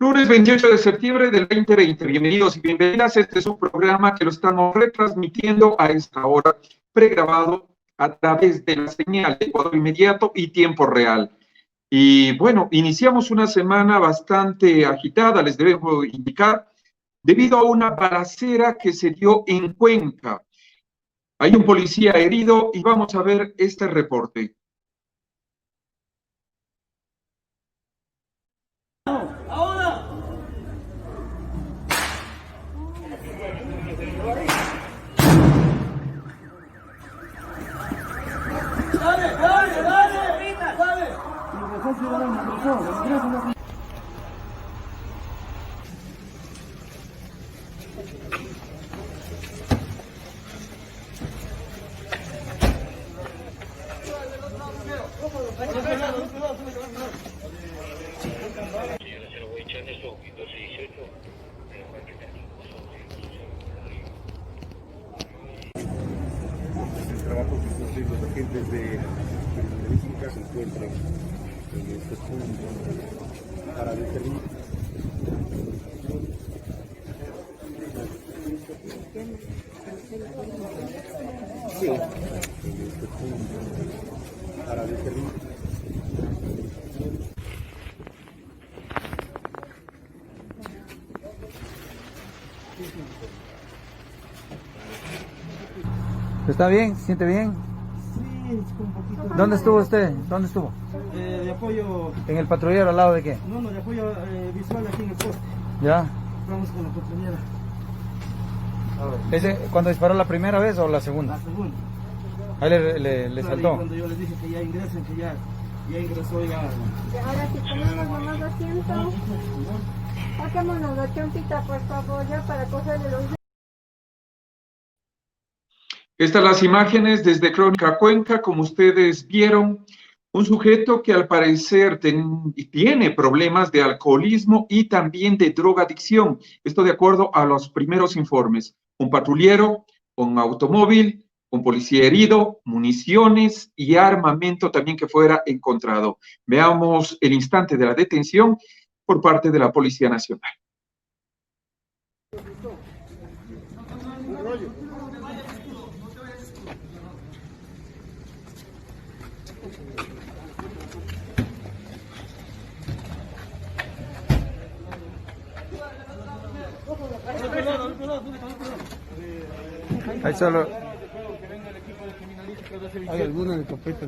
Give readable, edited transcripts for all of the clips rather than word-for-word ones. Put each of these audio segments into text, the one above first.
Lunes 28 de septiembre del 2020. Bienvenidos y bienvenidas. Este es un programa que lo estamos retransmitiendo a esta hora, pregrabado a través de la señal de Ecuador Inmediato y Tiempo Real. Y bueno, iniciamos una semana bastante agitada, les debo indicar, debido a una balacera que se dio en Cuenca. Hay un policía herido y vamos a ver este reporte. El trabajo que los agentes de criminalística se encuentran en este punto para determinar. Sí, en este punto para determinar. ¿Está bien? ¿Se siente bien? Sí, es un poquito. ¿Dónde estuvo usted? ¿Dónde estuvo? De apoyo. ¿En el patrullero al lado de qué? No, de apoyo visual aquí en el poste. ¿Ya? Vamos con la compañera. ¿Ese cuando disparó la primera vez o la segunda? La segunda. Ahí le Claro, saltó. y cuando yo les dije que ya ingresen, que ya ingresó ya. Ahora si ponemos nomás asiento, saquémonos la champita por favor ya para cogerle los... Estas las imágenes desde Crónica Cuenca, como ustedes vieron, un sujeto que al parecer tiene problemas de alcoholismo y también de drogadicción. Esto de acuerdo a los primeros informes. Un patrullero, un automóvil, un policía herido, municiones y armamento también que fuera encontrado. Veamos el instante de la detención por parte de la Policía Nacional. Ahí solo... ¿Hay alguna de carpeta?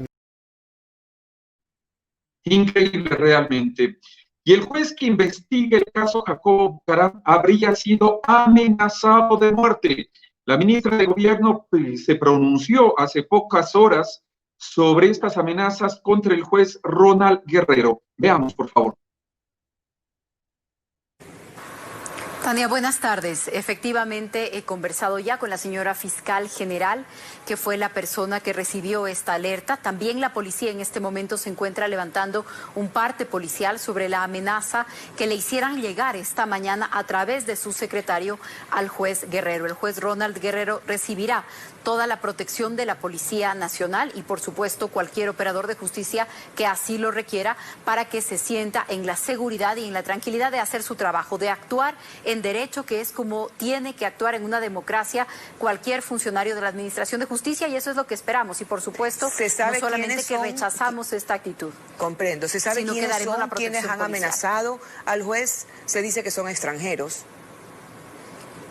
Increíble realmente. Y el juez que investiga el caso Jacobo Bucaram habría sido amenazado de muerte. La ministra de Gobierno se pronunció hace pocas horas sobre estas amenazas contra el juez Ronald Guerrero. Veamos, por favor. Tania, buenas tardes. Efectivamente, he conversado ya con la señora fiscal general, que fue la persona que recibió esta alerta. También la policía en este momento se encuentra levantando un parte policial sobre la amenaza que le hicieran llegar esta mañana a través de su secretario al juez Guerrero. El juez Ronald Guerrero recibirá toda la protección de la Policía Nacional y, por supuesto, cualquier operador de justicia que así lo requiera para que se sienta en la seguridad y en la tranquilidad de hacer su trabajo, de actuar en derecho, que es como tiene que actuar en una democracia cualquier funcionario de la Administración de Justicia, y eso es lo que esperamos. Y, por supuesto, no solamente que rechazamos esta actitud. Comprendo. ¿Se sabe quiénes son quienes han policial. amenazado al juez? Se dice que son extranjeros.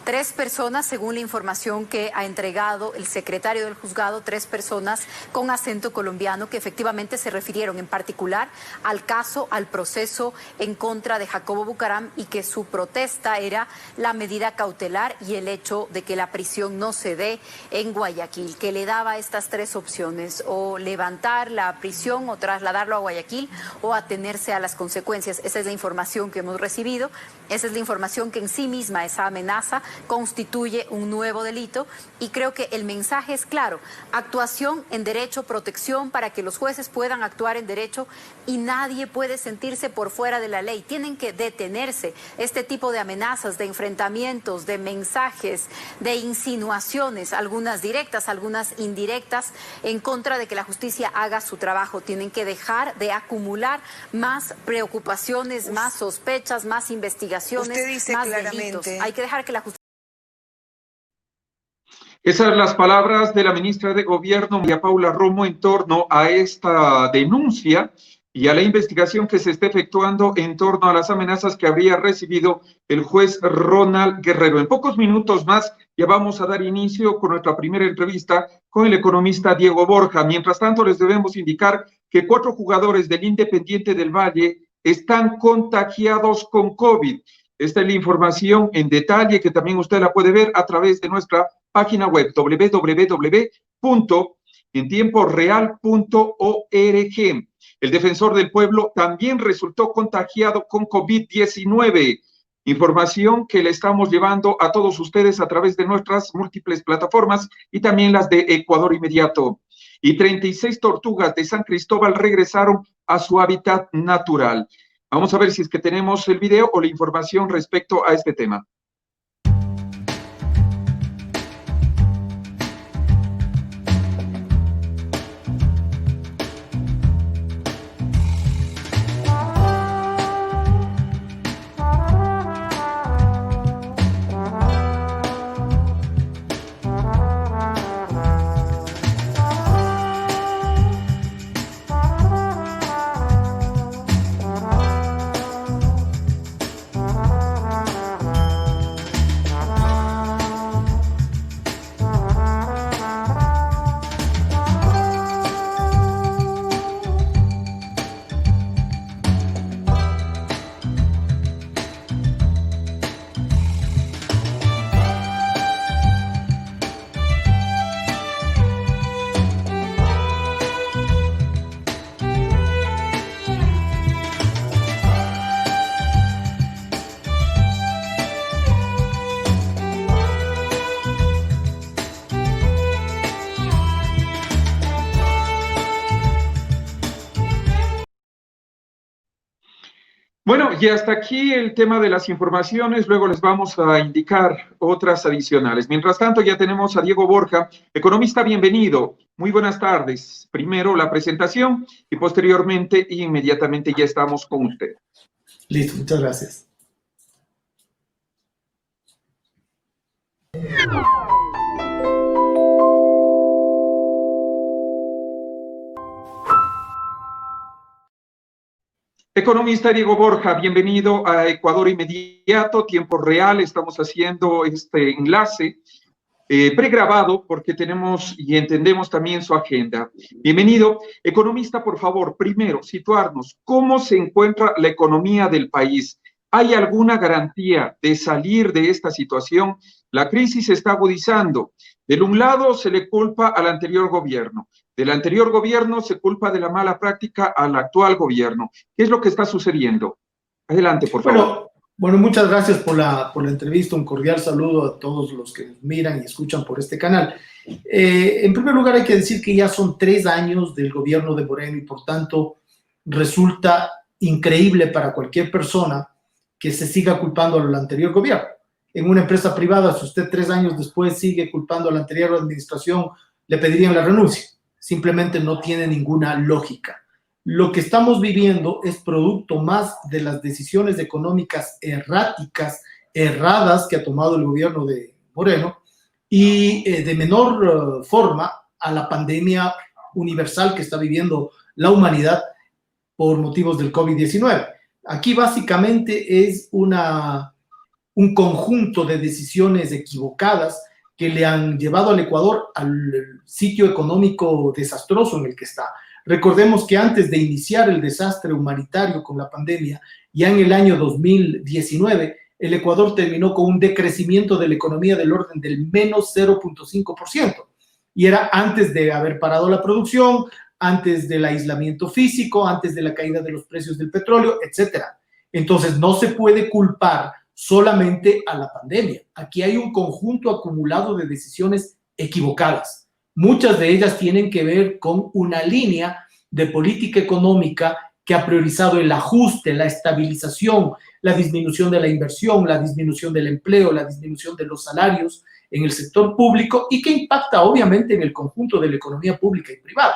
3 personas, según la información que ha entregado el secretario del juzgado, 3 personas con acento colombiano que efectivamente se refirieron en particular al caso, al proceso en contra de Jacobo Bucaram, y que su protesta era la medida cautelar y el hecho de que la prisión no se dé en Guayaquil, que le daba estas 3 opciones: o levantar la prisión o trasladarlo a Guayaquil o atenerse a las consecuencias. Esa es la información que hemos recibido, esa es la información que en sí misma, esa amenaza, constituye un nuevo delito y creo que el mensaje es claro: actuación en derecho, protección para que los jueces puedan actuar en derecho y nadie puede sentirse por fuera de la ley. Tienen que detenerse este tipo de amenazas, de enfrentamientos, de mensajes, de insinuaciones, algunas directas, algunas indirectas, en contra de que la justicia haga su trabajo. Tienen que dejar de acumular más preocupaciones, más sospechas, más investigaciones, Usted dice más claramente... delitos. Hay que dejar que la justicia... Esas son las palabras de la ministra de Gobierno, María Paula Romo, en torno a esta denuncia y a la investigación que se está efectuando en torno a las amenazas que habría recibido el juez Ronald Guerrero. En pocos minutos más ya vamos a dar inicio con nuestra primera entrevista con el economista Diego Borja. Mientras tanto, les debemos indicar que 4 jugadores del Independiente del Valle están contagiados con COVID. Esta es la información en detalle que también usted la puede ver a través de nuestra página web www.entiemporeal.org. El defensor del pueblo también resultó contagiado con COVID-19. Información que le estamos llevando a todos ustedes a través de nuestras múltiples plataformas y también las de Ecuador Inmediato. Y 36 tortugas de San Cristóbal regresaron a su hábitat natural. Vamos a ver si es que tenemos el video o la información respecto a este tema. Bueno, y hasta aquí el tema de las informaciones, luego les vamos a indicar otras adicionales. Mientras tanto, ya tenemos a Diego Borja, economista, bienvenido. Muy buenas tardes. Primero la presentación y posteriormente, inmediatamente ya estamos con usted. Listo, muchas gracias. Economista Diego Borja, bienvenido a Ecuador Inmediato, tiempo real. Estamos haciendo este enlace pregrabado porque tenemos y entendemos también su agenda. Bienvenido. Economista, por favor, primero, situarnos. ¿Cómo se encuentra la economía del país? ¿Hay alguna garantía de salir de esta situación? La crisis se está agudizando. De un lado se le culpa al anterior gobierno. Del anterior gobierno se culpa de la mala práctica al actual gobierno. ¿Qué es lo que está sucediendo? Adelante, por favor. Bueno, muchas gracias por la entrevista. Un cordial saludo a todos los que nos miran y escuchan por este canal. En primer lugar, hay que decir que ya son 3 años del gobierno de Moreno y, por tanto, resulta increíble para cualquier persona que se siga culpando al anterior gobierno. En una empresa privada, si usted 3 años después sigue culpando a la anterior administración, le pedirían la renuncia. Simplemente no tiene ninguna lógica. Lo que estamos viviendo es producto más de las decisiones económicas erráticas, erradas que ha tomado el gobierno de Moreno y de menor forma a la pandemia universal que está viviendo la humanidad por motivos del COVID-19. Aquí básicamente es un conjunto de decisiones equivocadas que le han llevado al Ecuador al sitio económico desastroso en el que está. Recordemos que antes de iniciar el desastre humanitario con la pandemia, ya en el año 2019, el Ecuador terminó con un decrecimiento de la economía del orden del menos 0.5%. Y era antes de haber parado la producción, antes del aislamiento físico, antes de la caída de los precios del petróleo, etc. Entonces, no se puede culpar solamente a la pandemia. Aquí hay un conjunto acumulado de decisiones equivocadas. Muchas de ellas tienen que ver con una línea de política económica que ha priorizado el ajuste, la estabilización, la disminución de la inversión, la disminución del empleo, la disminución de los salarios en el sector público y que impacta obviamente en el conjunto de la economía pública y privada.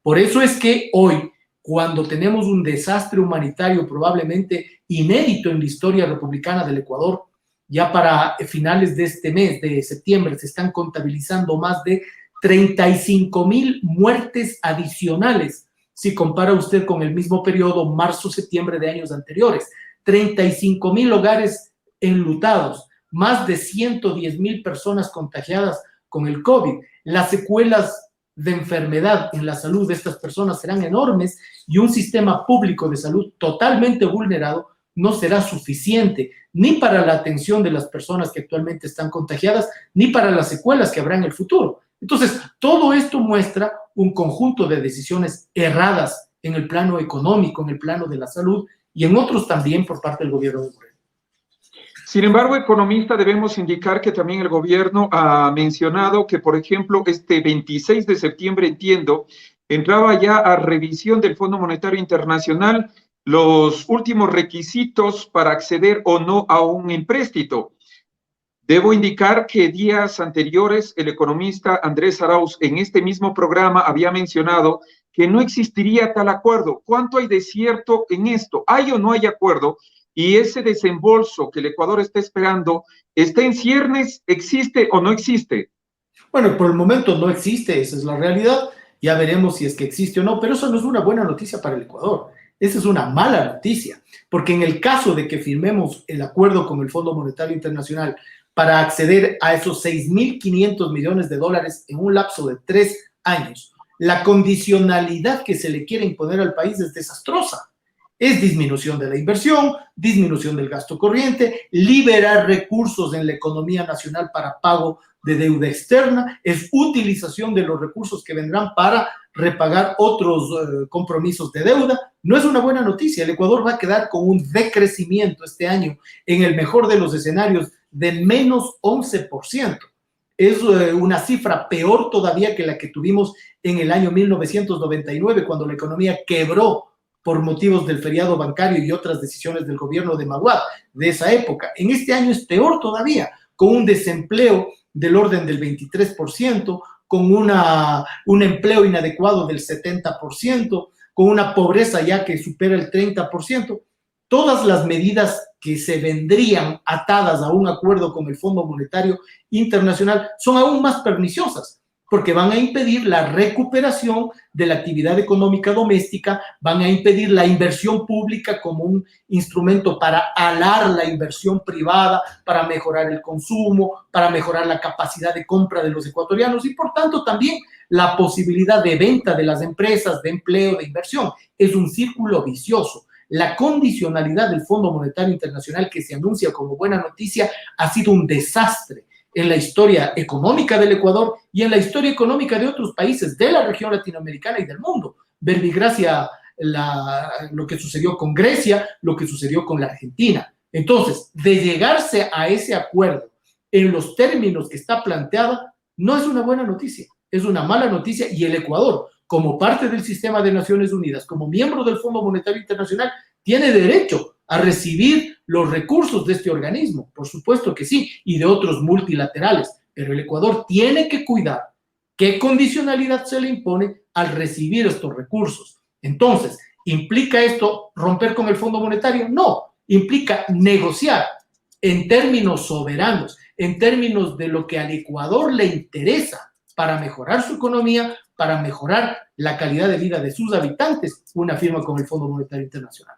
Por eso es que hoy, cuando tenemos un desastre humanitario probablemente inédito en la historia republicana del Ecuador, ya para finales de este mes de septiembre se están contabilizando más de 35,000 muertes adicionales si compara usted con el mismo periodo marzo-septiembre de años anteriores. 35,000 hogares enlutados, más de 110,000 personas contagiadas con el COVID. Las secuelas de enfermedad en la salud de estas personas serán enormes y un sistema público de salud totalmente vulnerado no será suficiente ni para la atención de las personas que actualmente están contagiadas, ni para las secuelas que habrá en el futuro. Entonces, todo esto muestra un conjunto de decisiones erradas en el plano económico, en el plano de la salud y en otros también por parte del gobierno de Moreno. Sin embargo, economista, debemos indicar que también el gobierno ha mencionado que, por ejemplo, este 26 de septiembre, entiendo, entraba ya a revisión del Fondo Monetario Internacional los últimos requisitos para acceder o no a un empréstito. Debo indicar que días anteriores el economista Andrés Arauz en este mismo programa había mencionado que no existiría tal acuerdo. ¿Cuánto hay de cierto en esto? ¿Hay o no hay acuerdo? Y ese desembolso que el Ecuador está esperando, ¿está en ciernes? ¿Existe o no existe? Bueno, por el momento no existe, esa es la realidad. Ya veremos si es que existe o no, pero eso no es una buena noticia para el Ecuador. Esa es una mala noticia, porque en el caso de que firmemos el acuerdo con el Fondo Monetario Internacional para acceder a esos 6.500 millones de dólares en un lapso de 3 años, la condicionalidad que se le quiere imponer al país es desastrosa. Es disminución de la inversión, disminución del gasto corriente, liberar recursos en la economía nacional para pago de deuda externa, es utilización de los recursos que vendrán para repagar otros compromisos de deuda. No es una buena noticia. El Ecuador va a quedar con un decrecimiento este año, en el mejor de los escenarios, de menos 11%. Es una cifra peor todavía que la que tuvimos en el año 1999, cuando la economía quebró por motivos del feriado bancario y otras decisiones del gobierno de Maguad de esa época. En este año es peor todavía, con un desempleo del orden del 23%, con un empleo inadecuado del 70%, con una pobreza ya que supera el 30%. Todas las medidas que se vendrían atadas a un acuerdo con el Fondo Monetario Internacional son aún más perniciosas, porque van a impedir la recuperación de la actividad económica doméstica, van a impedir la inversión pública como un instrumento para alar la inversión privada, para mejorar el consumo, para mejorar la capacidad de compra de los ecuatorianos y, por tanto, también la posibilidad de venta de las empresas, de empleo, de inversión. Es un círculo vicioso. La condicionalidad del Fondo Monetario Internacional, que se anuncia como buena noticia, ha sido un desastre en la historia económica del Ecuador y en la historia económica de otros países de la región latinoamericana y del mundo. Verbigracia lo que sucedió con Grecia, lo que sucedió con la Argentina. Entonces, de llegarse a ese acuerdo en los términos que está planteada, no es una buena noticia, es una mala noticia, y el Ecuador, como parte del sistema de Naciones Unidas, como miembro del Fondo Monetario Internacional, tiene derecho a recibir los recursos de este organismo, por supuesto que sí, y de otros multilaterales, pero el Ecuador tiene que cuidar qué condicionalidad se le impone al recibir estos recursos. Entonces, ¿implica esto romper con el Fondo Monetario? No, implica negociar en términos soberanos, en términos de lo que al Ecuador le interesa para mejorar su economía, para mejorar la calidad de vida de sus habitantes, una firma con el Fondo Monetario Internacional.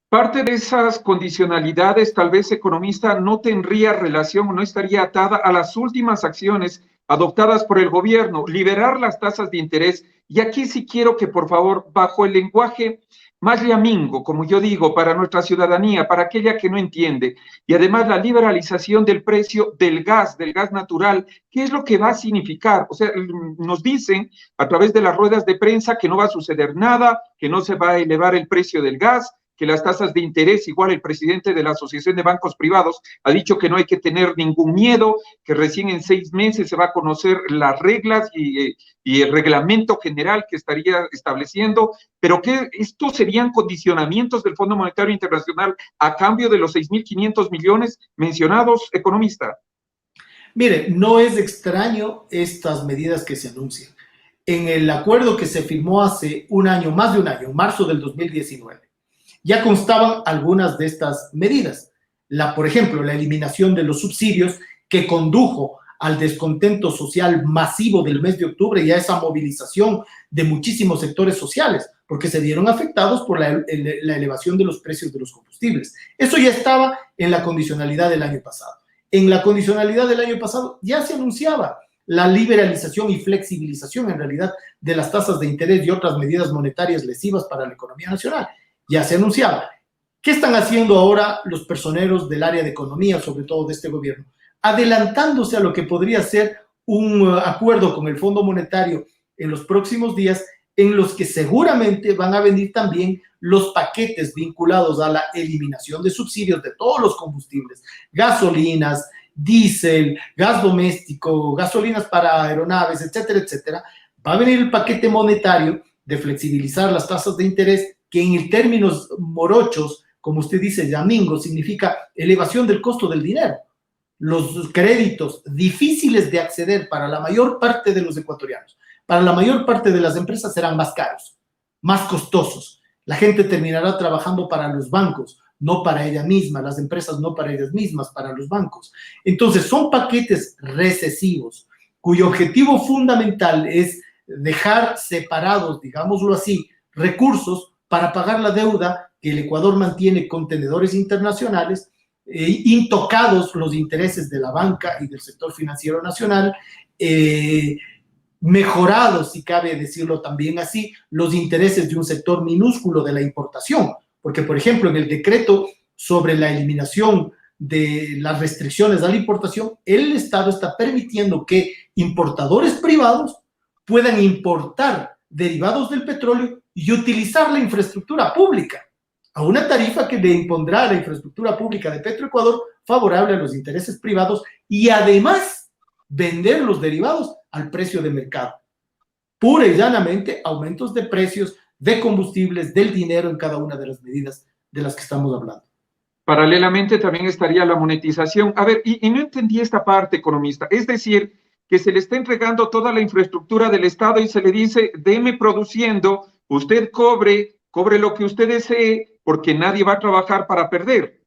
Parte de esas condicionalidades, tal vez, economista, no tendría relación o no estaría atada a las últimas acciones adoptadas por el gobierno, liberar las tasas de interés. Y aquí sí quiero que, por favor, bajo el lenguaje más llamingo, como yo digo, para nuestra ciudadanía, para aquella que no entiende, y además la liberalización del precio del gas natural, ¿qué es lo que va a significar? O sea, nos dicen a través de las ruedas de prensa que no va a suceder nada, que no se va a elevar el precio del gas, que las tasas de interés, igual el presidente de la Asociación de Bancos Privados ha dicho que no hay que tener ningún miedo, que recién en 6 meses se va a conocer las reglas y el reglamento general que estaría estableciendo, pero que estos serían condicionamientos del Fondo Monetario Internacional a cambio de los 6.500 millones mencionados, economista. Mire, no es extraño estas medidas que se anuncian. En el acuerdo que se firmó hace un año, más de un año, en marzo del 2019, ya constaban algunas de estas medidas. Por ejemplo, la eliminación de los subsidios que condujo al descontento social masivo del mes de octubre y a esa movilización de muchísimos sectores sociales, porque se vieron afectados por la elevación de los precios de los combustibles. Eso ya estaba en la condicionalidad del año pasado. En la condicionalidad del año pasado ya se anunciaba la liberalización y flexibilización, en realidad, de las tasas de interés y otras medidas monetarias lesivas para la economía nacional. Ya se anunciaba. ¿Qué están haciendo ahora los personeros del área de economía, sobre todo de este gobierno? Adelantándose a lo que podría ser un acuerdo con el Fondo Monetario en los próximos días, en los que seguramente van a venir también los paquetes vinculados a la eliminación de subsidios de todos los combustibles, gasolinas, diésel, gas doméstico, gasolinas para aeronaves, etcétera, etcétera. Va a venir el paquete monetario de flexibilizar las tasas de interés, que en términos morochos, como usted dice, Yamingo, significa elevación del costo del dinero. Los créditos difíciles de acceder para la mayor parte de los ecuatorianos, para la mayor parte de las empresas, serán más caros, más costosos. La gente terminará trabajando para los bancos, no para ella misma, las empresas no para ellas mismas, para los bancos. Entonces, son paquetes recesivos, cuyo objetivo fundamental es dejar separados, digámoslo así, recursos para pagar la deuda que el Ecuador mantiene con tenedores internacionales, intocados los intereses de la banca y del sector financiero nacional, mejorados, si cabe decirlo también así, los intereses de un sector minúsculo de la importación, porque, por ejemplo, en el decreto sobre la eliminación de las restricciones a la importación, el Estado está permitiendo que importadores privados puedan importar derivados del petróleo y utilizar la infraestructura pública a una tarifa que le impondrá a la infraestructura pública de Petroecuador favorable a los intereses privados y además vender los derivados al precio de mercado. Pura y llanamente aumentos de precios de combustibles, del dinero en cada una de las medidas de las que estamos hablando. Paralelamente también estaría la monetización. A ver, y no entendí esta parte, economista. Es decir, que se le está entregando toda la infraestructura del Estado y se le dice, deme produciendo, usted cobre lo que usted desee, porque nadie va a trabajar para perder.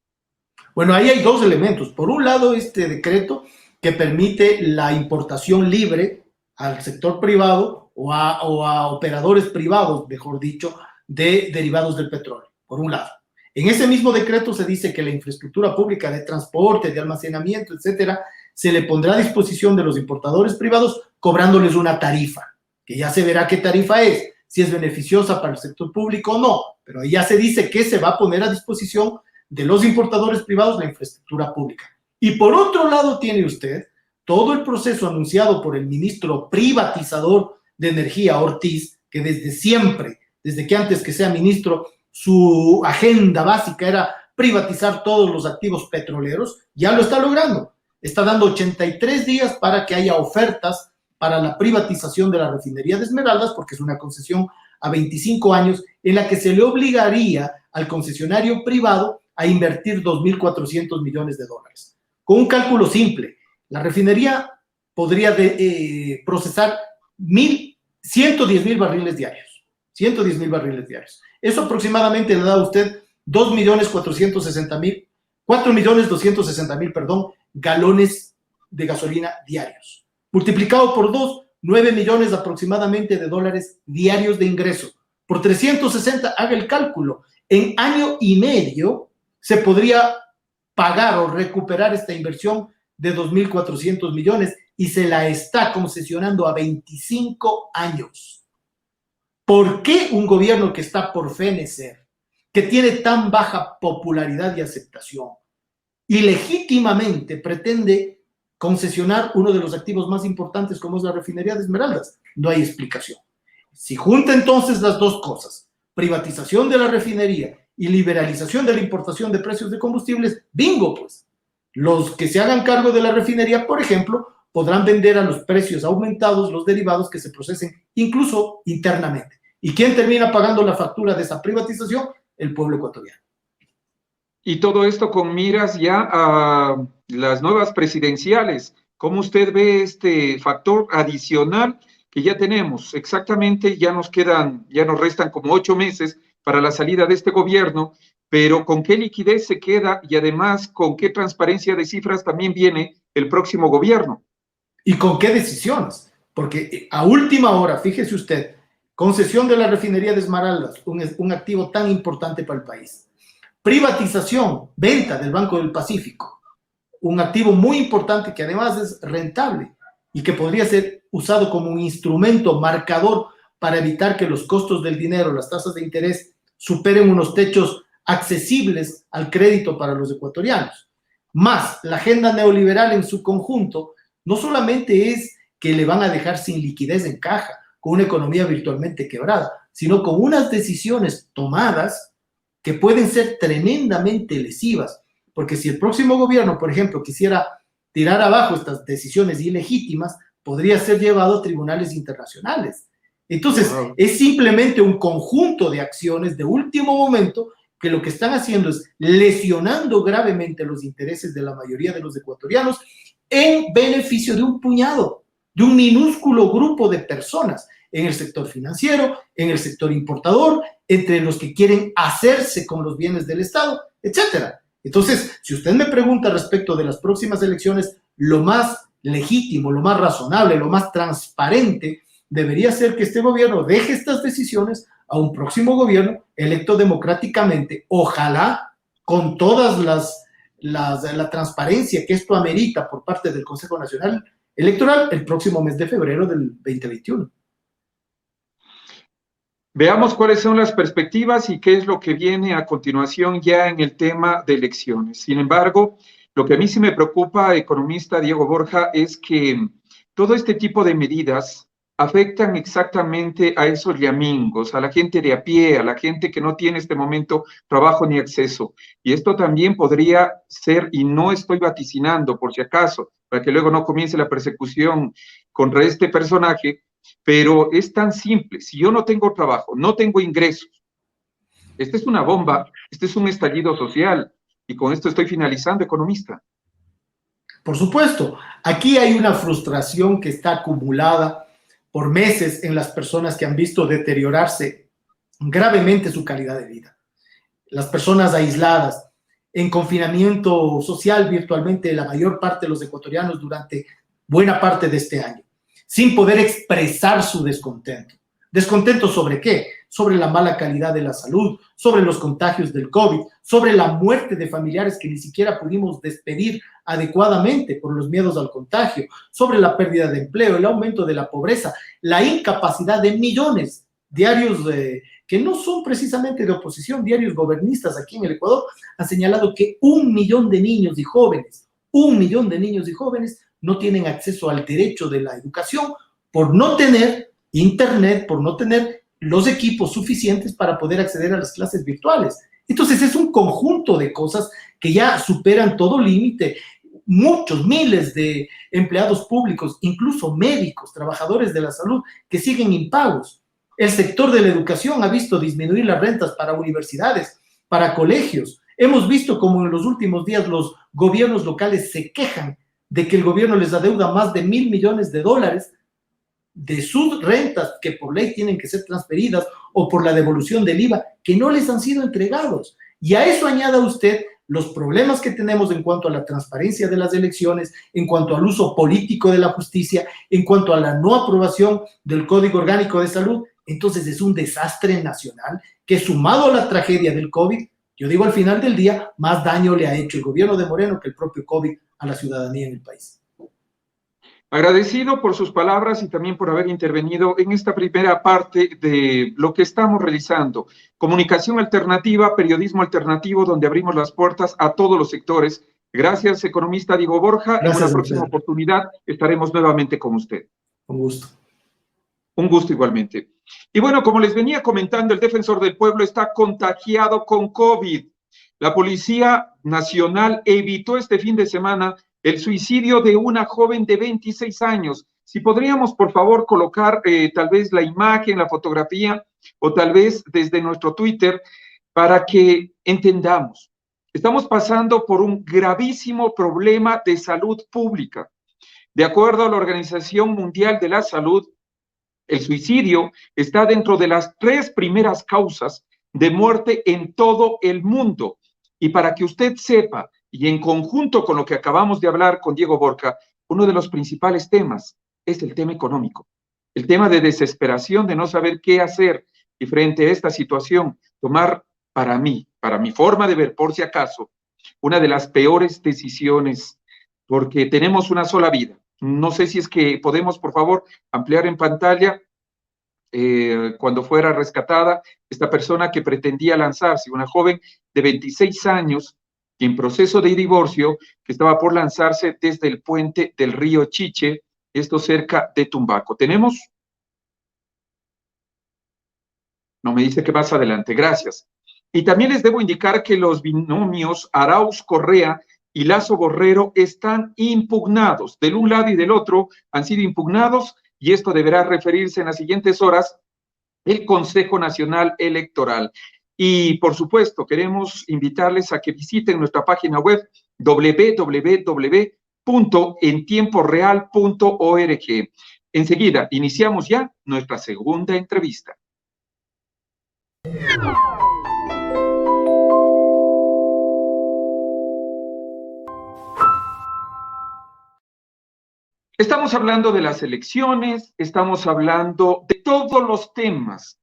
Bueno, ahí hay dos elementos. Por un lado, este decreto que permite la importación libre al sector privado o a operadores privados, mejor dicho, de derivados del petróleo, por un lado. En ese mismo decreto se dice que la infraestructura pública de transporte, de almacenamiento, etcétera, se le pondrá a disposición de los importadores privados cobrándoles una tarifa, que ya se verá qué tarifa es, si es beneficiosa para el sector público o no, pero ahí ya se dice que se va a poner a disposición de los importadores privados la infraestructura pública. Y por otro lado tiene usted todo el proceso anunciado por el ministro privatizador de Energía, Ortiz, que desde siempre, desde que antes que sea ministro, su agenda básica era privatizar todos los activos petroleros, ya lo está logrando. Está dando 83 días para que haya ofertas para la privatización de la refinería de Esmeraldas, porque es una concesión a 25 años en la que se le obligaría al concesionario privado a invertir 2.400 millones de dólares. Con un cálculo simple, la refinería podría procesar 110.000 barriles diarios. 110.000 barriles diarios. Eso aproximadamente le da a usted 4.260.000 galones de gasolina diarios. Multiplicado por 2, 9 millones aproximadamente de dólares diarios de ingreso. Por 360, haga el cálculo. En año y medio se podría pagar o recuperar esta inversión de 2.400 millones y se la está concesionando a 25 años. ¿Por qué un gobierno que está por fenecer, que tiene tan baja popularidad y aceptación, ilegítimamente pretende concesionar uno de los activos más importantes como es la refinería de Esmeraldas? No hay explicación. Si junta entonces las dos cosas, privatización de la refinería y liberalización de la importación de precios de combustibles, bingo, pues. Los que se hagan cargo de la refinería, por ejemplo, podrán vender a los precios aumentados los derivados que se procesen incluso internamente. ¿Y quién termina pagando la factura de esa privatización? El pueblo ecuatoriano. Y todo esto con miras ya a las nuevas presidenciales. ¿Cómo usted ve este factor adicional que ya tenemos? Exactamente, ya nos restan como 8 meses para la salida de este gobierno, pero ¿con qué liquidez se queda y además con qué transparencia de cifras también viene el próximo gobierno? ¿Y con qué decisiones? Porque a última hora, fíjese usted, concesión de la refinería de Esmeraldas, un activo tan importante para el país. Privatización, venta del Banco del Pacífico, un activo muy importante que además es rentable y que podría ser usado como un instrumento marcador para evitar que los costos del dinero, las tasas de interés, superen unos techos accesibles al crédito para los ecuatorianos. Más la agenda neoliberal en su conjunto, no solamente es que le van a dejar sin liquidez en caja, con una economía virtualmente quebrada, sino con unas decisiones tomadas que pueden ser tremendamente lesivas, porque si el próximo gobierno, por ejemplo, quisiera tirar abajo estas decisiones ilegítimas, podría ser llevado a tribunales internacionales. Entonces, es simplemente un conjunto de acciones de último momento que lo que están haciendo es lesionando gravemente los intereses de la mayoría de los ecuatorianos en beneficio de un puñado, de un minúsculo grupo de personas en el sector financiero, en el sector importador, entre los que quieren hacerse con los bienes del Estado, etcétera. Entonces, si usted me pregunta respecto de las próximas elecciones, lo más legítimo, lo más razonable, lo más transparente, debería ser que este gobierno deje estas decisiones a un próximo gobierno electo democráticamente, ojalá con todas la transparencia que esto amerita por parte del Consejo Nacional Electoral el próximo mes de febrero del 2021. Veamos cuáles son las perspectivas y qué es lo que viene a continuación ya en el tema de elecciones. Sin embargo, lo que a mí sí me preocupa, economista Diego Borja, es que todo este tipo de medidas afectan exactamente a esos liamingos, a la gente de a pie, a la gente que no tiene en este momento trabajo ni acceso. Y esto también podría ser, y no estoy vaticinando por si acaso, para que luego no comience la persecución contra este personaje, pero es tan simple. Si yo no tengo trabajo, no tengo ingresos, esta es una bomba, este es un estallido social. Y con esto estoy finalizando, economista. Por supuesto, aquí hay una frustración que está acumulada por meses en las personas que han visto deteriorarse gravemente su calidad de vida. Las personas aisladas, en confinamiento social virtualmente la mayor parte de los ecuatorianos durante buena parte de este año, sin poder expresar su descontento. ¿Descontento sobre qué? Sobre la mala calidad de la salud, sobre los contagios del COVID, sobre la muerte de familiares que ni siquiera pudimos despedir adecuadamente por los miedos al contagio, sobre la pérdida de empleo, el aumento de la pobreza, la incapacidad de millones, diarios que no son precisamente de oposición, diarios gobernistas aquí en el Ecuador, han señalado que 1 millón de niños y jóvenes, 1 millón de niños y jóvenes no tienen acceso al derecho de la educación por no tener internet, por no tener los equipos suficientes para poder acceder a las clases virtuales. Entonces es un conjunto de cosas que ya superan todo límite. Muchos, miles de empleados públicos, incluso médicos, trabajadores de la salud, que siguen impagos. El sector de la educación ha visto disminuir las rentas para universidades, para colegios. Hemos visto como en los últimos días los gobiernos locales se quejan de que el gobierno les adeuda más de $1.000 millones de sus rentas que por ley tienen que ser transferidas o por la devolución del IVA que no les han sido entregados. Y a eso añada usted los problemas que tenemos en cuanto a la transparencia de las elecciones, en cuanto al uso político de la justicia, en cuanto a la no aprobación del Código Orgánico de Salud. Entonces es un desastre nacional que, sumado a la tragedia del COVID, yo digo al final del día, más daño le ha hecho el gobierno de Moreno que el propio COVID a la ciudadanía en el país. Agradecido por sus palabras y también por haber intervenido en esta primera parte de lo que estamos realizando. Comunicación alternativa, periodismo alternativo, donde abrimos las puertas a todos los sectores. Gracias, economista Diego Borja. Gracias, en una próxima oportunidad estaremos nuevamente con usted. Un gusto. Un gusto igualmente. Y bueno, como les venía comentando, el defensor del pueblo está contagiado con COVID. La Policía Nacional evitó este fin de semana el suicidio de una joven de 26 años. Si podríamos, por favor, colocar tal vez la imagen, la fotografía, o tal vez desde nuestro Twitter, para que entendamos. Estamos pasando por un gravísimo problema de salud pública. De acuerdo a la Organización Mundial de la Salud, el suicidio está dentro de las 3 primeras causas de muerte en todo el mundo. Y para que usted sepa, y en conjunto con lo que acabamos de hablar con Diego Borja, uno de los principales temas es el tema económico, el tema de desesperación, de no saber qué hacer, y frente a esta situación, tomar para mi forma de ver, por si acaso, una de las peores decisiones, porque tenemos una sola vida. No sé si es que podemos, por favor, ampliar en pantalla cuando fuera rescatada esta persona que pretendía lanzarse, una joven de 26 años en proceso de divorcio que estaba por lanzarse desde el puente del río Chiche, esto cerca de Tumbaco. ¿Tenemos? No, me dice que más adelante, gracias. Y también les debo indicar que los binomios Arauz Correa y Lazo Borrero están impugnados. Del un lado y del otro han sido impugnados, y esto deberá referirse en las siguientes horas el Consejo Nacional Electoral. Y, por supuesto, queremos invitarles a que visiten nuestra página web www.entiemporeal.org. Enseguida, iniciamos ya nuestra segunda entrevista. Estamos hablando de las elecciones, estamos hablando de todos los temas,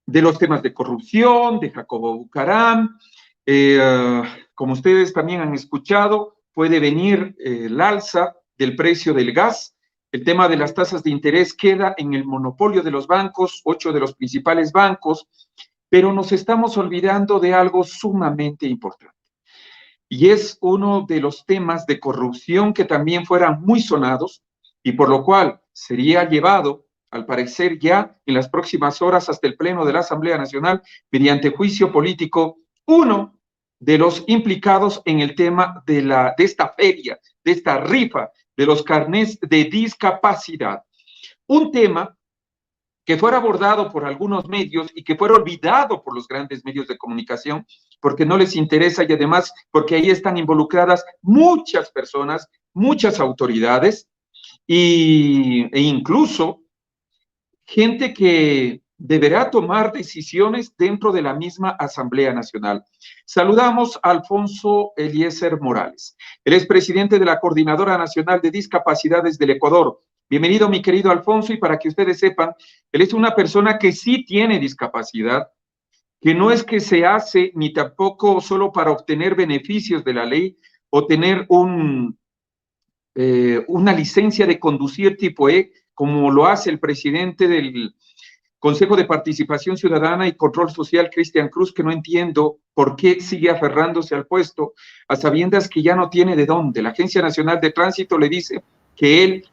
de los temas de corrupción, de Jacobo Bucaram. Como ustedes también han escuchado, puede venir el alza del precio del gas. El tema de las tasas de interés queda en el monopolio de los bancos, 8 de los principales bancos, pero nos estamos olvidando de algo sumamente importante. Y es uno de los temas de corrupción que también fueran muy sonados, y por lo cual sería llevado, al parecer ya en las próximas horas, hasta el Pleno de la Asamblea Nacional, mediante juicio político, uno de los implicados en el tema de esta feria, de esta rifa, de los carnés de discapacidad. Un tema que fuera abordado por algunos medios y que fuera olvidado por los grandes medios de comunicación, porque no les interesa, y además porque ahí están involucradas muchas personas, muchas autoridades, e incluso gente que deberá tomar decisiones dentro de la misma Asamblea Nacional. Saludamos a Alfonso Eliezer Morales. Él es presidente de la Coordinadora Nacional de Discapacidades del Ecuador. Bienvenido, mi querido Alfonso, y para que ustedes sepan, él es una persona que sí tiene discapacidad, que no es que se hace ni tampoco solo para obtener beneficios de la ley o tener una licencia de conducir tipo E, como lo hace el presidente del Consejo de Participación Ciudadana y Control Social, Cristian Cruz, que no entiendo por qué sigue aferrándose al puesto, a sabiendas que ya no tiene de dónde. La Agencia Nacional de Tránsito le dice que él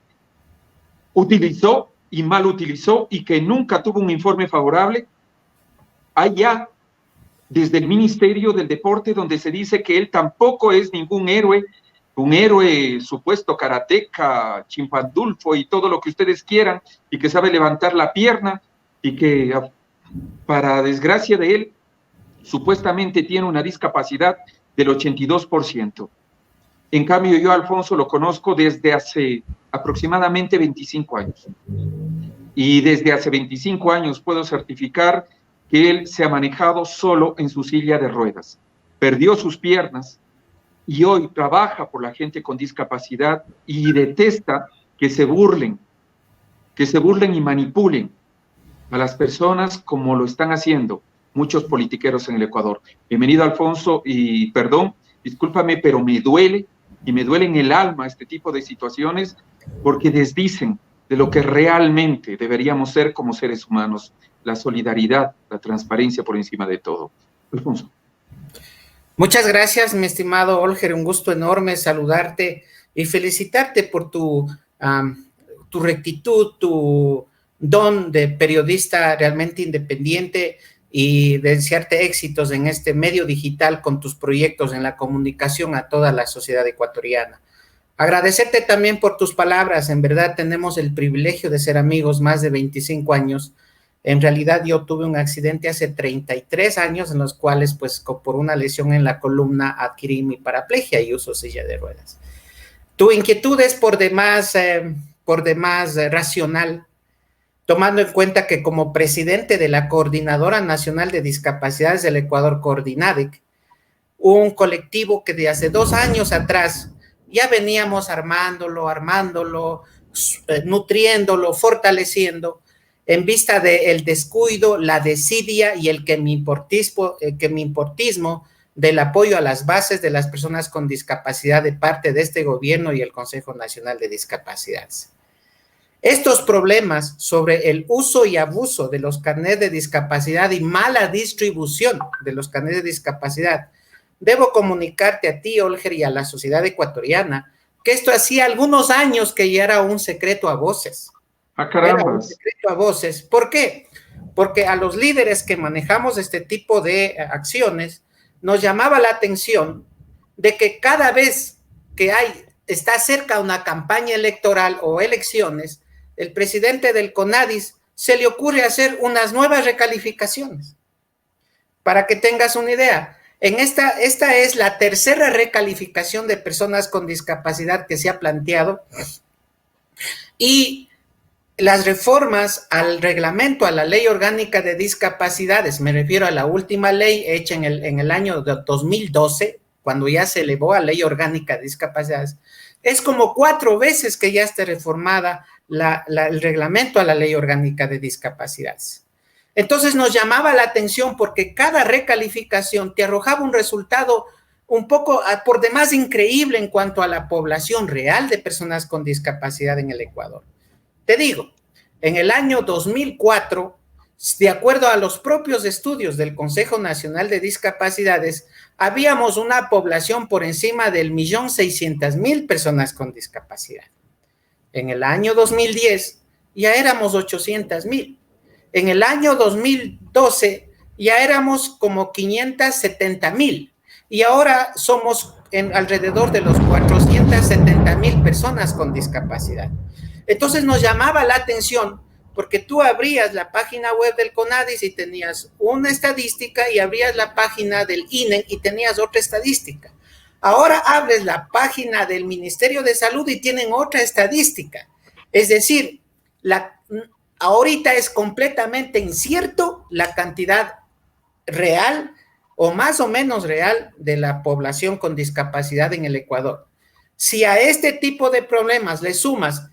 utilizó y mal utilizó y que nunca tuvo un informe favorable. Allá, desde el Ministerio del Deporte, donde se dice que él tampoco es ningún héroe, un héroe supuesto karateca, chimpandulfo y todo lo que ustedes quieran, y que sabe levantar la pierna, y que, para desgracia de él, supuestamente tiene una discapacidad del 82%. En cambio, yo, Alfonso, lo conozco desde hace aproximadamente 25 años. Y desde hace 25 años puedo certificar que él se ha manejado solo en su silla de ruedas. Perdió sus piernas y hoy trabaja por la gente con discapacidad y detesta que se burlen y manipulen a las personas como lo están haciendo muchos politiqueros en el Ecuador. Bienvenido, Alfonso, y perdón, discúlpame, pero me duele, y me duele en el alma este tipo de situaciones, porque desdicen de lo que realmente deberíamos ser como seres humanos: la solidaridad, la transparencia por encima de todo. Alfonso. Muchas gracias, mi estimado Olger, un gusto enorme saludarte y felicitarte por tu rectitud, tu don de periodista realmente independiente y desearte éxitos en este medio digital con tus proyectos en la comunicación a toda la sociedad ecuatoriana. Agradecerte también por tus palabras. En verdad tenemos el privilegio de ser amigos más de 25 años. En realidad yo tuve un accidente hace 33 años en los cuales pues por una lesión en la columna adquirí mi paraplegia y uso silla de ruedas. Tu inquietud es por demás racional, tomando en cuenta que como presidente de la Coordinadora Nacional de Discapacidades del Ecuador, Coordinadic, un colectivo que de hace 2 años atrás ya veníamos armándolo, nutriéndolo, fortaleciendo, en vista del descuido, la desidia y el quemiportismo del apoyo a las bases de las personas con discapacidad de parte de este gobierno y el Consejo Nacional de Discapacidades. Estos problemas sobre el uso y abuso de los carnets de discapacidad y mala distribución de los carnets de discapacidad, debo comunicarte a ti, Olger, y a la sociedad ecuatoriana que esto hacía algunos años que ya era un secreto a voces. Caramba. Era un secreto a voces. ¿Por qué? Porque a los líderes que manejamos este tipo de acciones nos llamaba la atención de que cada vez que está cerca una campaña electoral o elecciones, el presidente del CONADIS se le ocurre hacer unas nuevas recalificaciones. Para que tengas una idea, esta es la tercera recalificación de personas con discapacidad que se ha planteado y las reformas al reglamento, a la ley orgánica de discapacidades, me refiero a la última ley hecha en el año 2012, cuando ya se elevó a ley orgánica de discapacidades, es como 4 veces que ya esté reformada el reglamento a la ley orgánica de discapacidades. Entonces nos llamaba la atención porque cada recalificación te arrojaba un resultado un poco por demás increíble en cuanto a la población real de personas con discapacidad en el Ecuador. Te digo, en el año 2004, de acuerdo a los propios estudios del Consejo Nacional de Discapacidades, habíamos una población por encima del 1.600.000 personas con discapacidad. En el año 2010 ya éramos 800.000. En el año 2012 ya éramos como 570.000 y ahora somos alrededor de los 470.000 personas con discapacidad. Entonces nos llamaba la atención porque tú abrías la página web del CONADIS y tenías una estadística y abrías la página del INE y tenías otra estadística. Ahora abres la página del Ministerio de Salud y tienen otra estadística. Es decir, ahorita es completamente incierto la cantidad real o más o menos real de la población con discapacidad en el Ecuador. Si a este tipo de problemas le sumas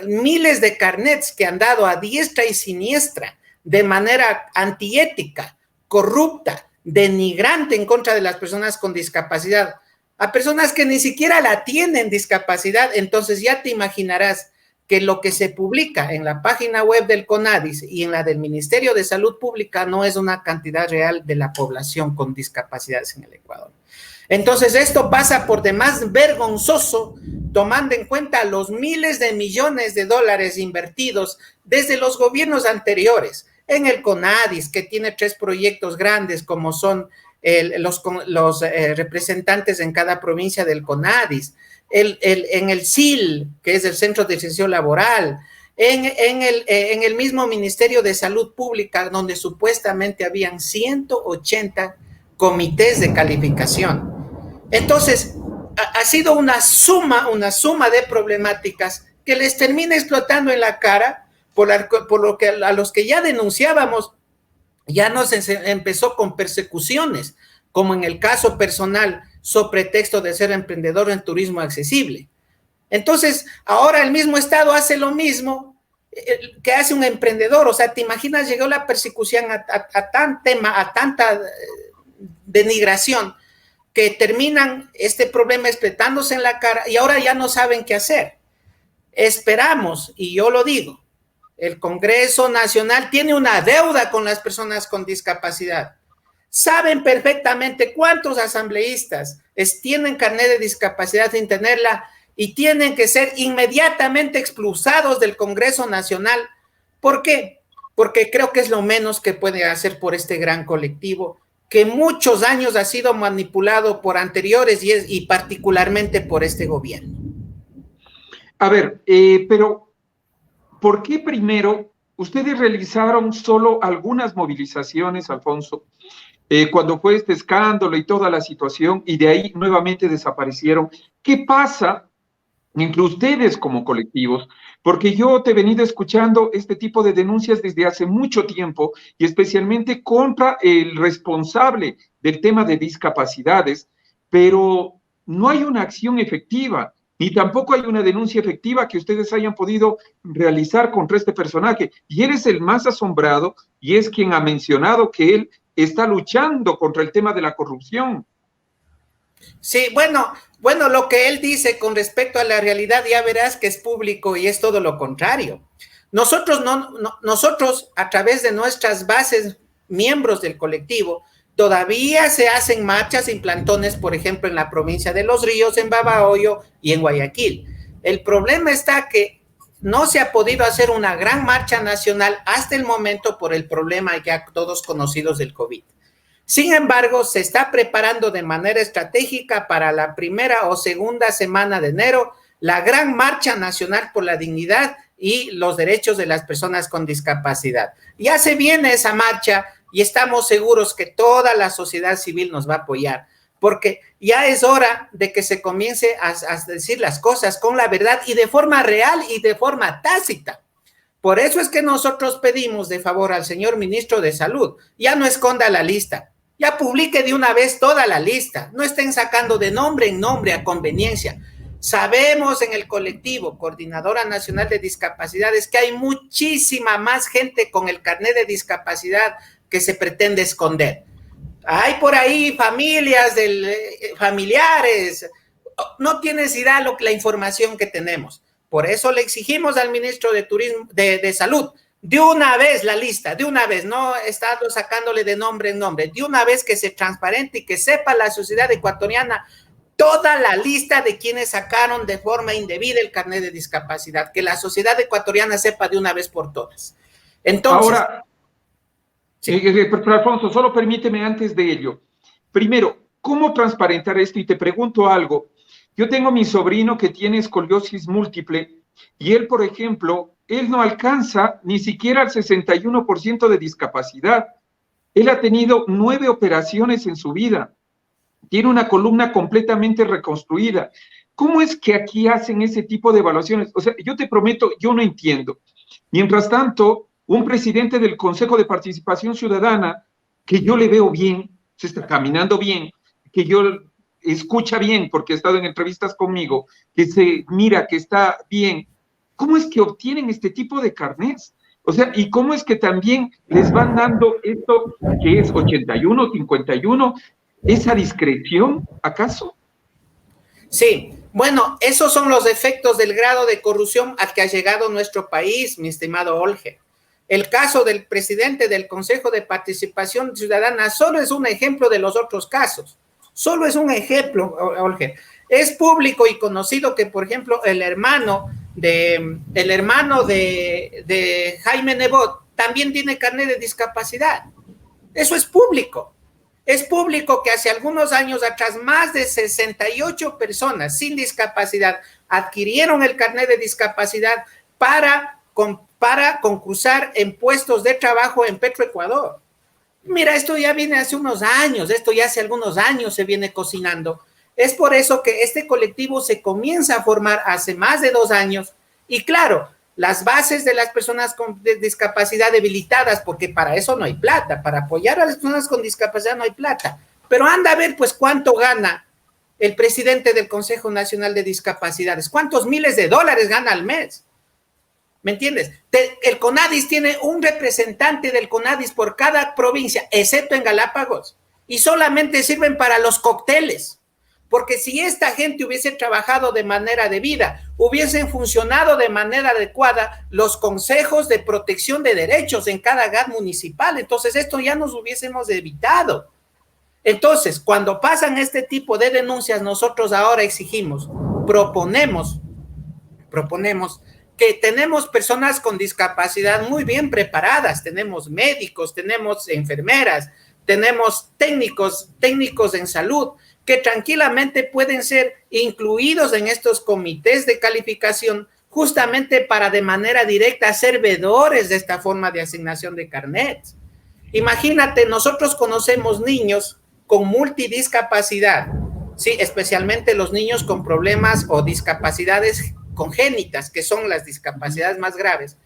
miles de carnets que han dado a diestra y siniestra de manera antiética, corrupta, denigrante en contra de las personas con discapacidad, a personas que ni siquiera la tienen discapacidad, entonces ya te imaginarás que lo que se publica en la página web del CONADIS y en la del Ministerio de Salud Pública no es una cantidad real de la población con discapacidades en el Ecuador. Entonces esto pasa por demás vergonzoso, tomando en cuenta los miles de millones de dólares invertidos desde los gobiernos anteriores en el CONADIS, que tiene 3 proyectos grandes como son los representantes en cada provincia del CONADIS, en el CIL, que es el Centro de Inserción Laboral, en el mismo Ministerio de Salud Pública, donde supuestamente habían 180 comités de calificación. Entonces, ha sido una suma de problemáticas que les termina explotando en la cara, por lo que a los que ya denunciábamos, ya nos empezó con persecuciones, como en el caso personal, sobre pretexto de ser emprendedor en turismo accesible. Entonces, ahora el mismo Estado hace lo mismo que hace un emprendedor. O sea, ¿te imaginas? Llegó la persecución a tanta denigración, que terminan este problema explotándose en la cara y ahora ya no saben qué hacer. Esperamos, y yo lo digo, el Congreso Nacional tiene una deuda con las personas con discapacidad. Saben perfectamente cuántos asambleístas tienen carnet de discapacidad sin tenerla y tienen que ser inmediatamente expulsados del Congreso Nacional ¿Por qué? Porque creo que es lo menos que puede hacer por este gran colectivo, que muchos años ha sido manipulado por anteriores y particularmente por este gobierno. A ver, pero ¿por qué primero ustedes realizaron solo algunas movilizaciones, Alfonso, cuando fue este escándalo y toda la situación, y de ahí nuevamente desaparecieron? ¿Qué pasa entre ustedes como colectivos? Porque yo te he venido escuchando este tipo de denuncias desde hace mucho tiempo, y especialmente contra el responsable del tema de discapacidades, pero no hay una acción efectiva, ni tampoco hay una denuncia efectiva que ustedes hayan podido realizar contra este personaje. Y eres el más asombrado, y es quien ha mencionado que él está luchando contra el tema de la corrupción. Sí, bueno, lo que él dice con respecto a la realidad, ya verás que es público y es todo lo contrario. Nosotros a través de nuestras bases, miembros del colectivo, todavía se hacen marchas y plantones, por ejemplo, en la provincia de Los Ríos, en Babahoyo y en Guayaquil. El problema está que no se ha podido hacer una gran marcha nacional hasta el momento por el problema ya todos conocidos del COVID. Sin embargo, se está preparando de manera estratégica para la primera o segunda semana de enero la gran marcha nacional por la dignidad y los derechos de las personas con discapacidad. Ya se viene esa marcha y estamos seguros que toda la sociedad civil nos va a apoyar, porque ya es hora de que se comience a decir las cosas con la verdad y de forma real y de forma tácita. Por eso es que nosotros pedimos de favor al señor ministro de Salud, ya no esconda la lista, ya publique de una vez toda la lista, no estén sacando de nombre en nombre a conveniencia. Sabemos en el colectivo Coordinadora Nacional de Discapacidades que hay muchísima más gente con el carnet de discapacidad que se pretende esconder. Hay por ahí familiares, no tienes idea la información que tenemos. Por eso le exigimos al ministro de Turismo, de Salud, de una vez la lista, de una vez, no estarlo sacándole de nombre en nombre, de una vez que se transparente y que sepa la sociedad ecuatoriana toda la lista de quienes sacaron de forma indebida el carnet de discapacidad, que la sociedad ecuatoriana sepa de una vez por todas. Entonces, ahora, sí. Alfonso, solo permíteme antes de ello. Primero, ¿cómo transparentar esto? Y te pregunto algo. Yo tengo mi sobrino que tiene escoliosis múltiple y él, por ejemplo, él no alcanza ni siquiera el 61% de discapacidad. Él ha tenido 9 operaciones en su vida. Tiene una columna completamente reconstruida. ¿Cómo es que aquí hacen ese tipo de evaluaciones? O sea, yo te prometo, yo no entiendo. Mientras tanto, un presidente del Consejo de Participación Ciudadana, que yo le veo bien, se está caminando bien, que yo escucha bien, porque ha estado en entrevistas conmigo, que se mira que está bien. ¿Cómo es que obtienen este tipo de carnets? O sea, ¿y cómo es que también les van dando esto que es 81, 51? ¿Esa discreción, acaso? Sí, bueno, esos son los efectos del grado de corrupción al que ha llegado nuestro país, mi estimado Olger. El caso del presidente del Consejo de Participación Ciudadana solo es un ejemplo de los otros casos. Solo es un ejemplo, Olger. Es público y conocido que, por ejemplo, el hermano de Jaime Nebot también tiene carnet de discapacidad. Eso es público. Es público que hace algunos años atrás más de 68 personas sin discapacidad adquirieron el carnet de discapacidad para concursar en puestos de trabajo en Petroecuador. Mira, esto ya viene hace unos años, esto ya hace algunos años se viene cocinando. Es por eso que este colectivo se comienza a formar hace más de 2 años y claro, las bases de las personas con discapacidad debilitadas, porque para eso no hay plata, para apoyar a las personas con discapacidad no hay plata, pero anda a ver pues cuánto gana el presidente del Consejo Nacional de Discapacidades, cuántos miles de dólares gana al mes, ¿me entiendes? El CONADIS tiene un representante del CONADIS por cada provincia, excepto en Galápagos, y solamente sirven para los cócteles. Porque si esta gente hubiese trabajado de manera debida, hubiesen funcionado de manera adecuada los consejos de protección de derechos en cada GAD municipal, entonces esto ya nos hubiésemos evitado. Entonces, cuando pasan este tipo de denuncias, nosotros ahora exigimos, proponemos que tenemos personas con discapacidad muy bien preparadas, tenemos médicos, tenemos enfermeras, tenemos técnicos en salud, que tranquilamente pueden ser incluidos en estos comités de calificación justamente para de manera directa ser veedores de esta forma de asignación de carnets. Imagínate, nosotros conocemos niños con multidiscapacidad, sí, especialmente los niños con problemas o discapacidades congénitas, que son las discapacidades más graves,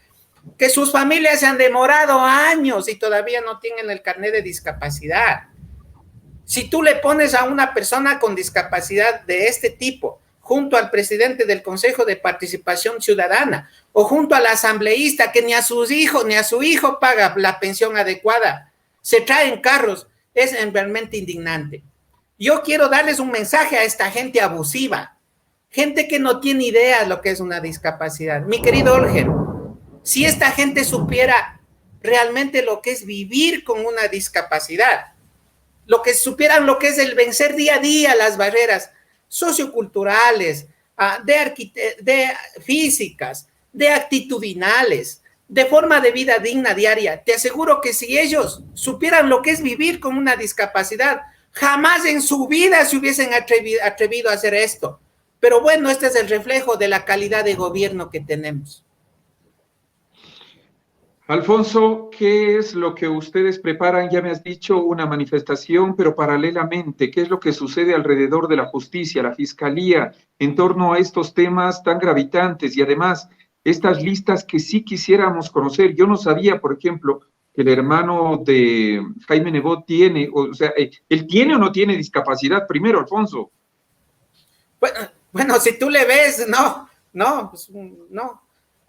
que sus familias se han demorado años y todavía no tienen el carnet de discapacidad. Si tú le pones a una persona con discapacidad de este tipo junto al presidente del Consejo de Participación Ciudadana o junto al asambleísta que ni a sus hijos ni a su hijo paga la pensión adecuada, se traen carros, es realmente indignante. Yo quiero darles un mensaje a esta gente abusiva, gente que no tiene idea de lo que es una discapacidad. Mi querido Olger, si esta gente supiera realmente lo que es vivir con una discapacidad, lo que supieran lo que es el vencer día a día las barreras socioculturales, de físicas, de actitudinales, de forma de vida digna diaria, te aseguro que si ellos supieran lo que es vivir con una discapacidad, jamás en su vida se hubiesen atrevido a hacer esto. Pero bueno, este es el reflejo de la calidad de gobierno que tenemos. Alfonso, ¿qué es lo que ustedes preparan? Ya me has dicho una manifestación, pero paralelamente, ¿qué es lo que sucede alrededor de la justicia, la fiscalía, en torno a estos temas tan gravitantes? Y además, estas listas que sí quisiéramos conocer. Yo no sabía, por ejemplo, que el hermano de Jaime Nebot tiene, o sea, ¿él tiene o no tiene discapacidad? Primero, Alfonso. Bueno, si tú le ves, no,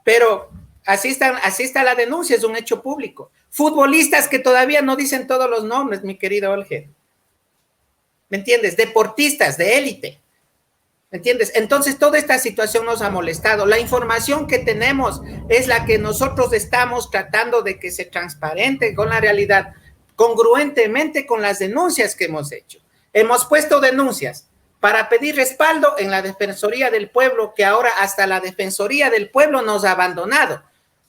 pero así está la denuncia, es un hecho público. Futbolistas que todavía no dicen todos los nombres, mi querido Olger. ¿Me entiendes? Deportistas de élite. ¿Me entiendes? Entonces, toda esta situación nos ha molestado. La información que tenemos es la que nosotros estamos tratando de que se transparente con la realidad, congruentemente con las denuncias que hemos hecho. Hemos puesto denuncias para pedir respaldo en la Defensoría del Pueblo, que ahora hasta la Defensoría del Pueblo nos ha abandonado.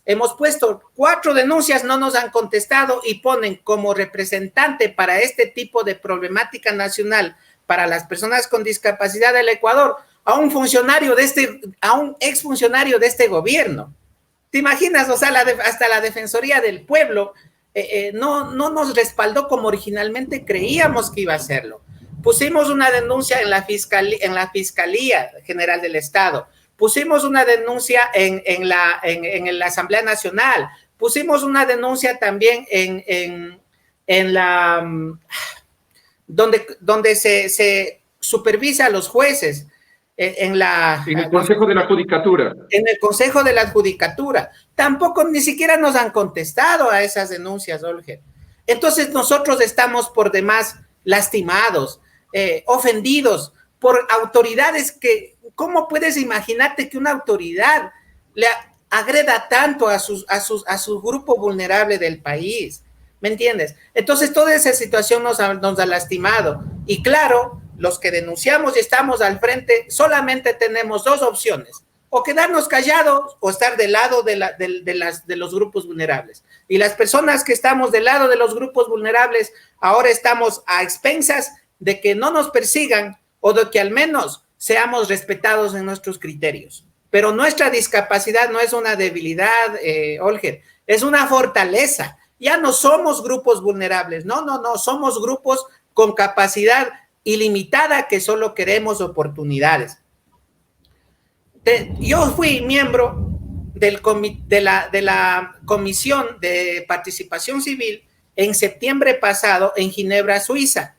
Hemos puesto 4 denuncias, no nos han contestado y ponen como representante para este tipo de problemática nacional para las personas con discapacidad del Ecuador a un funcionario a un exfuncionario de este gobierno. ¿Te imaginas? O sea, hasta la Defensoría del Pueblo no nos respaldó como originalmente creíamos que iba a hacerlo. Pusimos una denuncia en la Fiscalía General del Estado, pusimos una denuncia en la Asamblea Nacional, pusimos una denuncia también en la donde se supervisa a los jueces, en el Consejo de la Judicatura. En el Consejo de la Judicatura. Tampoco ni siquiera nos han contestado a esas denuncias, Olger. Entonces nosotros estamos por demás lastimados, ofendidos por autoridades que, ¿cómo puedes imaginarte que una autoridad le agreda tanto a su grupo vulnerable del país? ¿Me entiendes? Entonces toda esa situación nos ha lastimado. Y claro, los que denunciamos y estamos al frente solamente tenemos 2 opciones: o quedarnos callados o estar del lado de los grupos vulnerables. Y las personas que estamos del lado de los grupos vulnerables ahora estamos a expensas de que no nos persigan o de que al menos seamos respetados en nuestros criterios. Pero nuestra discapacidad no es una debilidad, Olger, es una fortaleza. Ya no somos grupos vulnerables, no, somos grupos con capacidad ilimitada que solo queremos oportunidades. Yo fui miembro de la Comisión de Participación Civil en septiembre pasado en Ginebra, Suiza,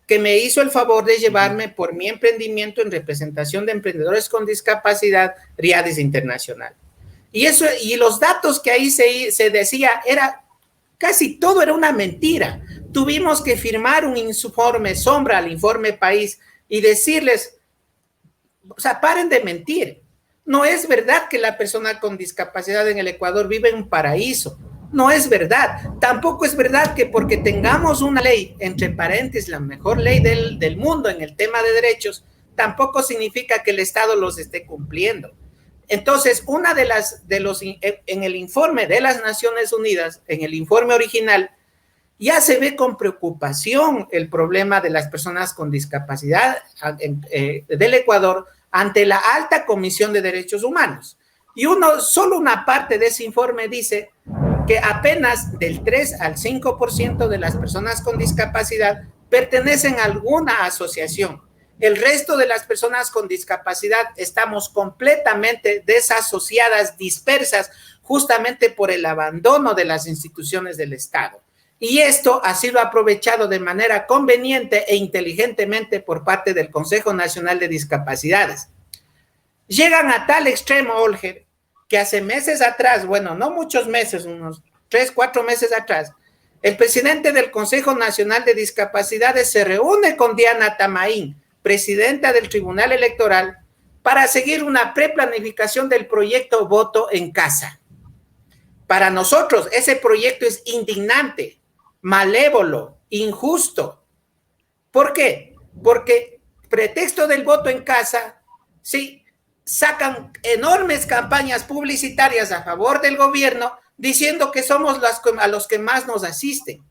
que me hizo el favor de llevarme por mi emprendimiento en representación de emprendedores con discapacidad, Riadis Internacional. Y los datos que ahí se decía, casi todo era una mentira. Tuvimos que firmar un informe sombra al informe país y decirles, o sea, paren de mentir. No es verdad que la persona con discapacidad en el Ecuador vive en un paraíso. No es verdad. Tampoco es verdad que porque tengamos una ley, entre paréntesis, la mejor ley del mundo en el tema de derechos, tampoco significa que el Estado los esté cumpliendo. Entonces, en el informe de las Naciones Unidas, en el informe original, ya se ve con preocupación el problema de las personas con discapacidad del Ecuador ante la Alta Comisión de Derechos Humanos. Y solo una parte de ese informe dice que apenas del 3 al 5% de las personas con discapacidad pertenecen a alguna asociación. El resto de las personas con discapacidad estamos completamente desasociadas, dispersas, justamente por el abandono de las instituciones del Estado. Y esto ha sido aprovechado de manera conveniente e inteligentemente por parte del Consejo Nacional de Discapacidades. Llegan a tal extremo, Olger, que hace meses atrás, bueno, no muchos meses, unos 3, 4 meses atrás, el presidente del Consejo Nacional de Discapacidades se reúne con Diana Tamaín, presidenta del Tribunal Electoral, para seguir una preplanificación del proyecto Voto en Casa. Para nosotros, ese proyecto es indignante, malévolo, injusto. ¿Por qué? Porque pretexto del voto en casa, sí, sacan enormes campañas publicitarias a favor del gobierno diciendo que somos a los que más nos asisten.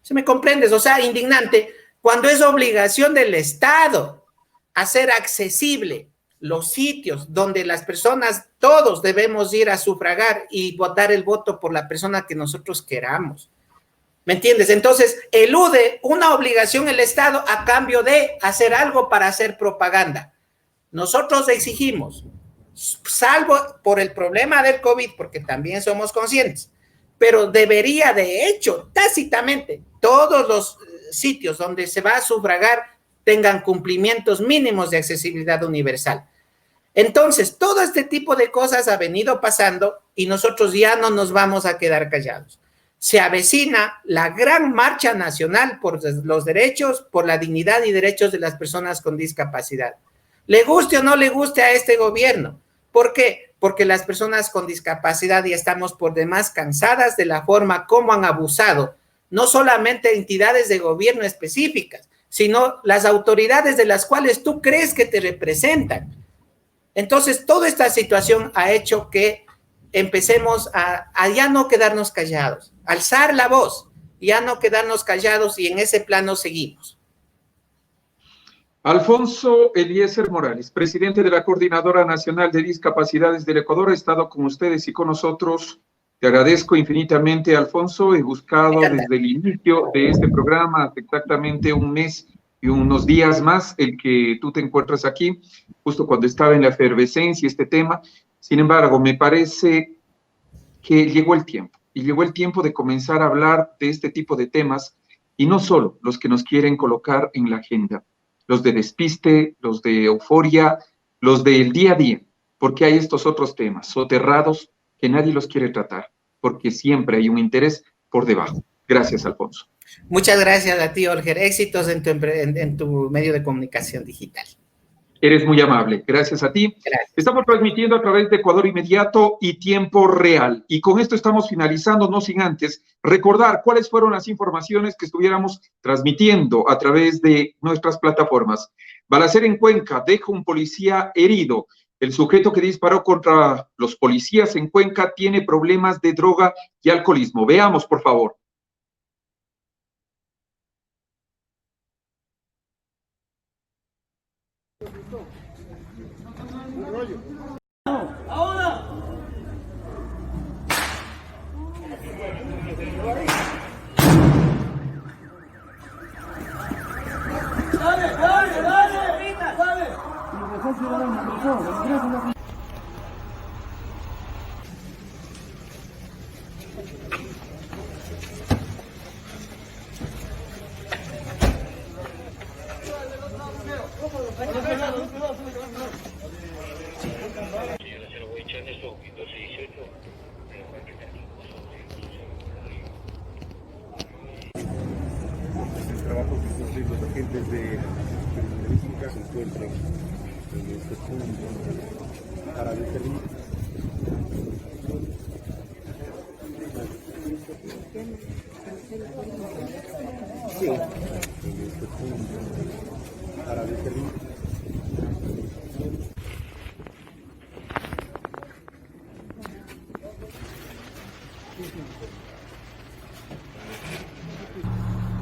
¿Se me comprendes? O sea, indignante, cuando es obligación del Estado hacer accesible los sitios donde las personas, todos debemos ir a sufragar y votar el voto por la persona que nosotros queramos. ¿Me entiendes? Entonces, elude una obligación el Estado a cambio de hacer algo para hacer propaganda. Nosotros exigimos, salvo por el problema del COVID, porque también somos conscientes, pero debería de hecho, tácitamente, todos los sitios donde se va a sufragar tengan cumplimientos mínimos de accesibilidad universal. Entonces, todo este tipo de cosas ha venido pasando y nosotros ya no nos vamos a quedar callados. Se avecina la gran marcha nacional por los derechos, por la dignidad y derechos de las personas con discapacidad. Le guste o no le guste a este gobierno. ¿Por qué? Porque las personas con discapacidad ya estamos por demás cansadas de la forma como han abusado, no solamente entidades de gobierno específicas, sino las autoridades de las cuales tú crees que te representan. Entonces, toda esta situación ha hecho que empecemos a ya no quedarnos callados, alzar la voz, ya no quedarnos callados y en ese plano seguimos. Alfonso Eliezer Morales, presidente de la Coordinadora Nacional de Discapacidades del Ecuador, ha estado con ustedes y con nosotros. Te agradezco infinitamente, Alfonso. He buscado desde el inicio de este programa, hace exactamente un mes y unos días más, el que tú te encuentras aquí, justo cuando estaba en la efervescencia este tema. Sin embargo, me parece que llegó el tiempo, y llegó el tiempo de comenzar a hablar de este tipo de temas, y no solo los que nos quieren colocar en la agenda, los de despiste, los de euforia, los del día a día, porque hay estos otros temas soterrados que nadie los quiere tratar, porque siempre hay un interés por debajo. Gracias, Alfonso. Muchas gracias a ti, Olger. Éxitos en tu medio de comunicación digital. Eres muy amable. Gracias a ti. Gracias. Estamos transmitiendo a través de Ecuador Inmediato y Tiempo Real. Y con esto estamos finalizando, no sin antes recordar cuáles fueron las informaciones que estuviéramos transmitiendo a través de nuestras plataformas. Balacera en Cuenca, deja un policía herido. El sujeto que disparó contra los policías en Cuenca tiene problemas de droga y alcoholismo. Veamos, por favor. El trabajo que están haciendo los agentes de criminalística se encuentran en este punto para determinar. Sí, en este punto para determinar.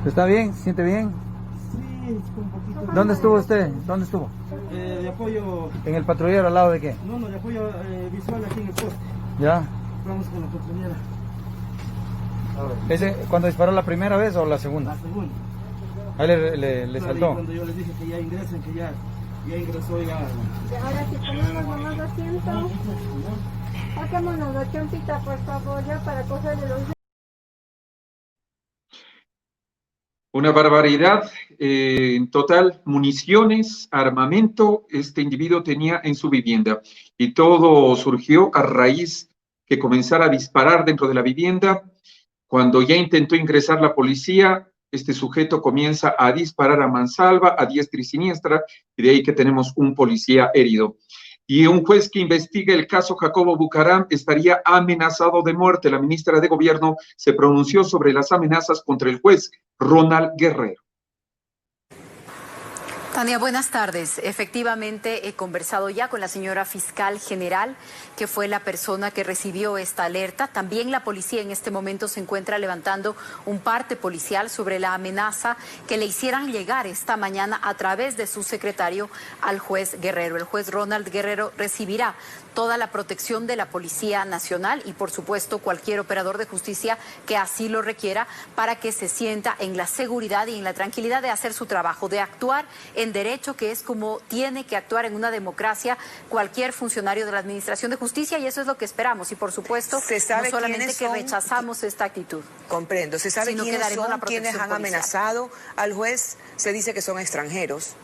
¿Está bien? ¿Se siente bien? Sí, un poquito. ¿Dónde estuvo usted? ¿Dónde estuvo? De apoyo, ¿En el patrullero al lado de qué? no, de apoyo visual aquí en el poste. Ya. Vamos con la compañera. ¿Ese cuando disparó la primera vez o la segunda? La segunda. Ahí le Claro, y saltó. cuando yo les dije que ya ingresen, que ya ingresó ya. Ahora sí ponemos nomás asiento. Saquémonos la chompita, por favor, ya para cogerle los... Una barbaridad. En total, municiones, armamento, este individuo tenía en su vivienda. Y todo surgió a raíz que comenzara a disparar dentro de la vivienda. Cuando ya intentó ingresar la policía, este sujeto comienza a disparar a mansalva, a diestra y siniestra, y de ahí que tenemos un policía herido. Y un juez que investiga el caso Jacobo Bucaram estaría amenazado de muerte. La ministra de Gobierno se pronunció sobre las amenazas contra el juez Ronald Guerrero. Tania, buenas tardes. Efectivamente, he conversado ya con la señora fiscal general, que fue la persona que recibió esta alerta. También la policía en este momento se encuentra levantando un parte policial sobre la amenaza que le hicieran llegar esta mañana a través de su secretario al juez Guerrero. El juez Ronald Guerrero recibirá toda la protección de la Policía Nacional y, por supuesto, cualquier operador de justicia que así lo requiera para que se sienta en la seguridad y en la tranquilidad de hacer su trabajo, de actuar en derecho, que es como tiene que actuar en una democracia cualquier funcionario de la Administración de Justicia, y eso es lo que esperamos. Y, por supuesto, no solamente que rechazamos esta actitud. Comprendo. ¿Se sabe sino que quiénes daremos son la protección quienes han policial. amenazado al juez? Se dice que son extranjeros.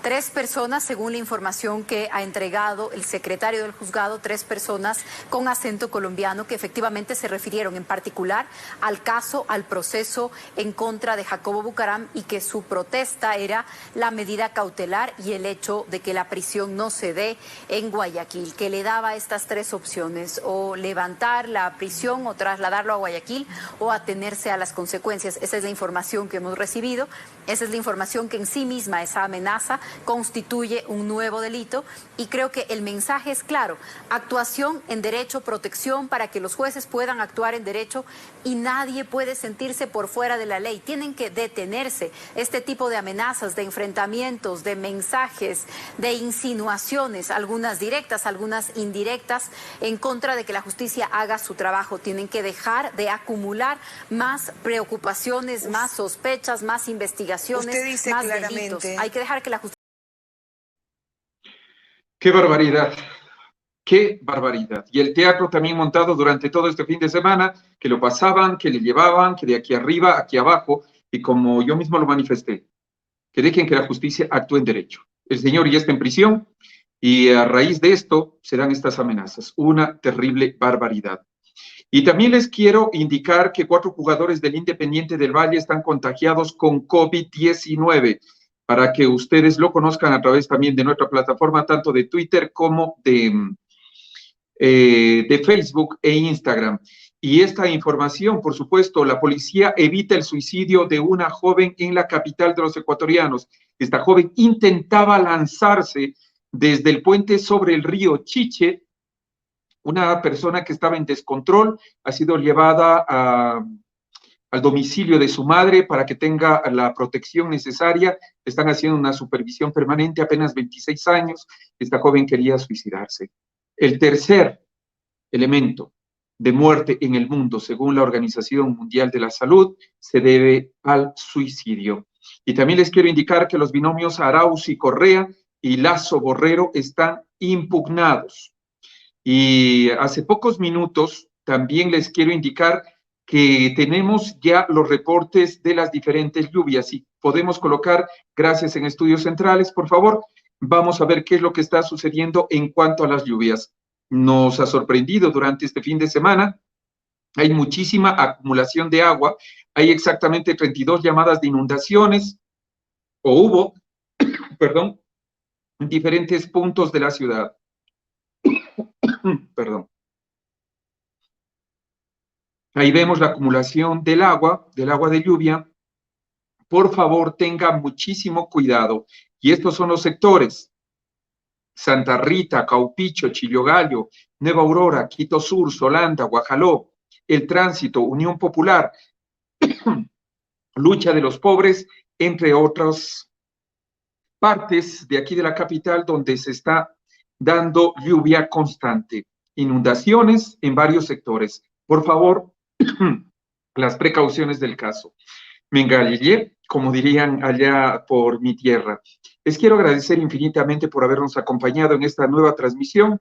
3 personas, según la información que ha entregado el secretario del juzgado, 3 personas con acento colombiano que efectivamente se refirieron en particular al caso, al proceso en contra de Jacobo Bucaram, y que su protesta era la medida cautelar y el hecho de que la prisión no se dé en Guayaquil, que le daba estas 3 opciones: o levantar la prisión o trasladarlo a Guayaquil o atenerse a las consecuencias. Esa es la información que hemos recibido, esa es la información que en sí misma, esa amenaza, constituye un nuevo delito, y creo que el mensaje es claro: actuación en derecho, protección para que los jueces puedan actuar en derecho, y nadie puede sentirse por fuera de la ley. Tienen que detenerse este tipo de amenazas, de enfrentamientos, de mensajes, de insinuaciones, algunas directas, algunas indirectas, en contra de que la justicia haga su trabajo. Tienen que dejar de acumular más preocupaciones, más sospechas, más investigaciones, Usted dice más claramente... delitos. Hay que dejar que la justicia... ¡Qué barbaridad! ¡Qué barbaridad! Y el teatro también montado durante todo este fin de semana, que lo pasaban, que le llevaban, que de aquí arriba, aquí abajo, y como yo mismo lo manifesté, que dejen que la justicia actúe en derecho. El señor ya está en prisión y a raíz de esto se dan estas amenazas. Una terrible barbaridad. Y también les quiero indicar que 4 jugadores del Independiente del Valle están contagiados con COVID-19, para que ustedes lo conozcan a través también de nuestra plataforma, tanto de Twitter como de Facebook e Instagram. Y esta información, por supuesto, la policía evita el suicidio de una joven en la capital de los ecuatorianos. Esta joven intentaba lanzarse desde el puente sobre el río Chiche. Una persona que estaba en descontrol ha sido llevada al domicilio de su madre para que tenga la protección necesaria. Están haciendo una supervisión permanente, apenas 26 años. Esta joven quería suicidarse. El tercer elemento de muerte en el mundo, según la Organización Mundial de la Salud, se debe al suicidio. Y también les quiero indicar que los binomios Arauz y Correa y Lazo Borrero están impugnados. Y hace pocos minutos también les quiero indicar que tenemos ya los reportes de las diferentes lluvias. Si podemos colocar, gracias, en estudios centrales, por favor, vamos a ver qué es lo que está sucediendo en cuanto a las lluvias. Nos ha sorprendido durante este fin de semana. Hay muchísima acumulación de agua. Hay exactamente 32 llamadas de inundaciones, o hubo, perdón, en diferentes puntos de la ciudad. Perdón. Ahí vemos la acumulación del agua de lluvia. Por favor, tengan muchísimo cuidado. Y estos son los sectores: Santa Rita, Caupicho, Chillogallo, Nueva Aurora, Quito Sur, Solanda, Guajaló, El Tránsito, Unión Popular, lucha de los pobres, entre otras partes de aquí de la capital donde se está dando lluvia constante, inundaciones en varios sectores. Por favor, las precauciones del caso. Mengalillé, como dirían allá por mi tierra. Les quiero agradecer infinitamente por habernos acompañado en esta nueva transmisión.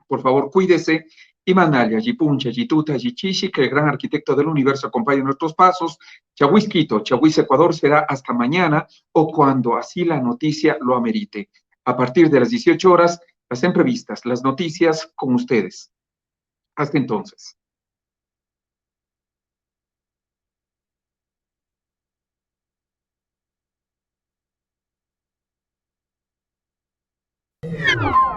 Por favor, cuídese. Y Manalia, Yipuncha, Yituta, Yichishi, que el gran arquitecto del universo acompañe nuestros pasos. Chahuis Quito, Chahuis Ecuador será hasta mañana o cuando así la noticia lo amerite. A partir de las 18 horas, las entrevistas, las noticias con ustedes. Hasta entonces. Yeah.